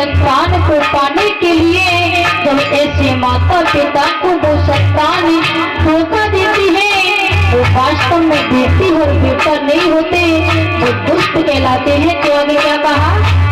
संतान को पाने के लिए जब ऐसे माता पिता को वो संतान धोखा देती है, वो वास्तव में बेटी और बेटा नहीं होते, वो दुष्ट कहलाते हैं। तो आगे क्या कहा?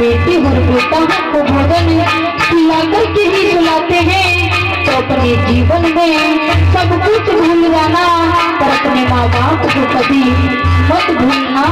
बेटी और बेटा को भोजन खिलाकर के ही सुलाते हैं। तो अपने जीवन में सब कुछ भूल जाना, पर अपने माँ बाप को कभी मत भूलना।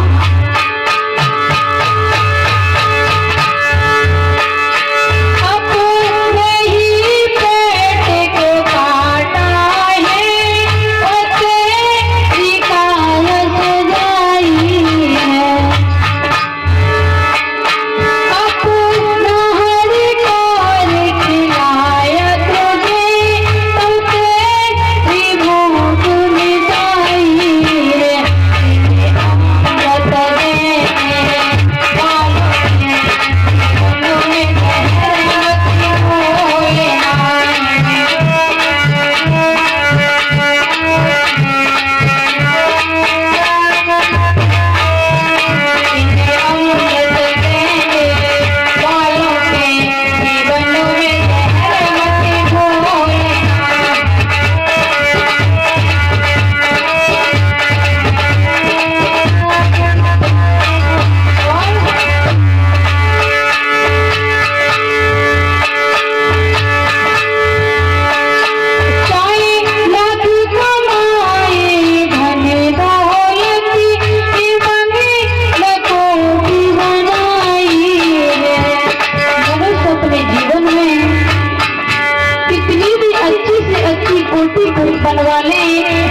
बनवा ले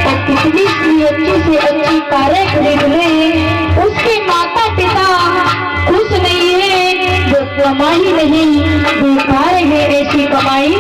और कितनी अच्छी से अच्छी कारें खरीद ले, उसके माता पिता खुश नहीं है, जो कमाई नहीं बेकार है ऐसी कमाई।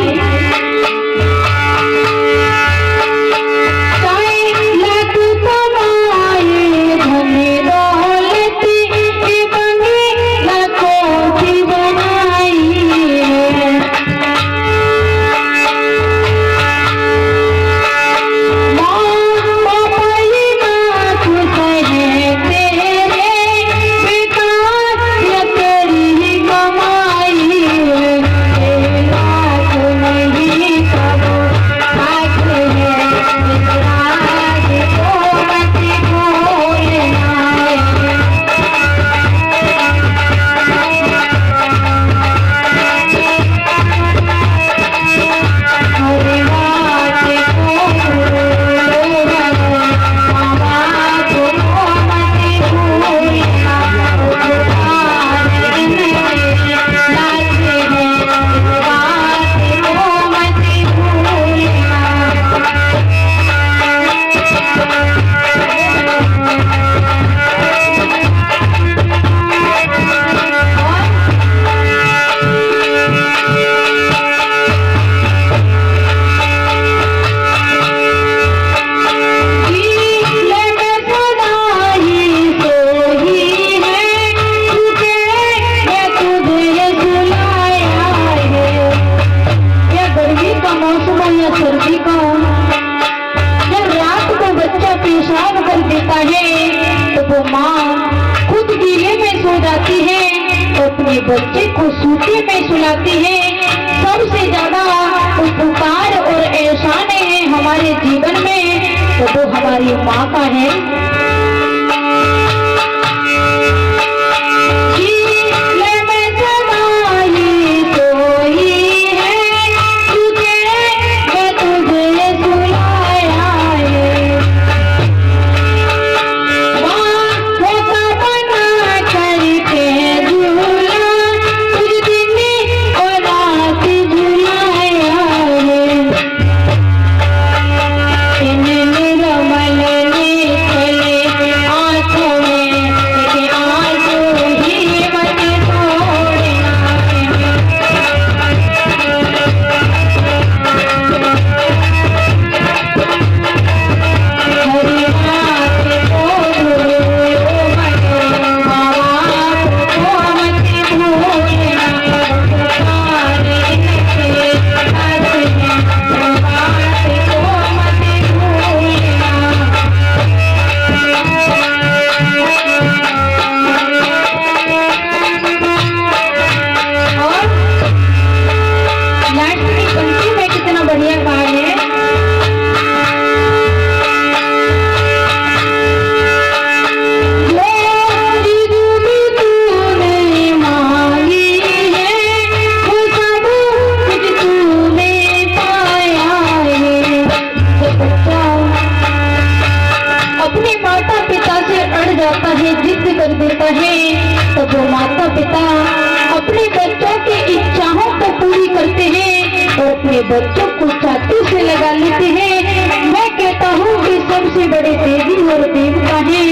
नहीं हो जाती है तो अपने बच्चे को सूते में सुलाती है। सबसे ज्यादा उपकार और एहसान है हमारे जीवन में तो वो हमारी माँ का है। जिद कर देता है तो वो माता पिता अपने बच्चों की इच्छाओं को पूरी करते हैं और अपने बच्चों को छाती से लगा लेते हैं। मैं कहता हूँ कि सबसे बड़े देवी और देवता है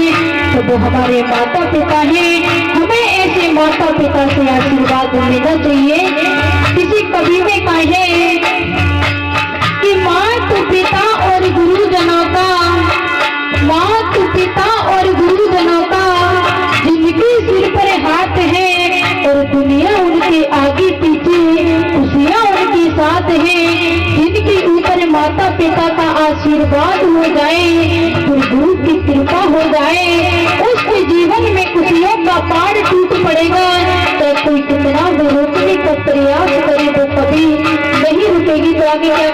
तो वो हमारे माता पिता हैं। हमें ऐसे माता पिता से आशीर्वाद लेना चाहिए। किसी कवि ने कहा है कि माता पिता और गुरुजनों का, माता पिता और गुरुजनों का जिनके सिर पर हाथ है और दुनिया उनके आगे पीछे, खुशियाँ उनके साथ है। जिनके ऊपर माता पिता का आशीर्वाद हो जाए, गुरु की कृपा हो जाए, उसके जीवन में खुशियों का पहाड़ टूट पड़ेगा। तो कोई कितना भी रोकने का प्रयास करे तो कभी नहीं रुकेगी। तो आगे क्या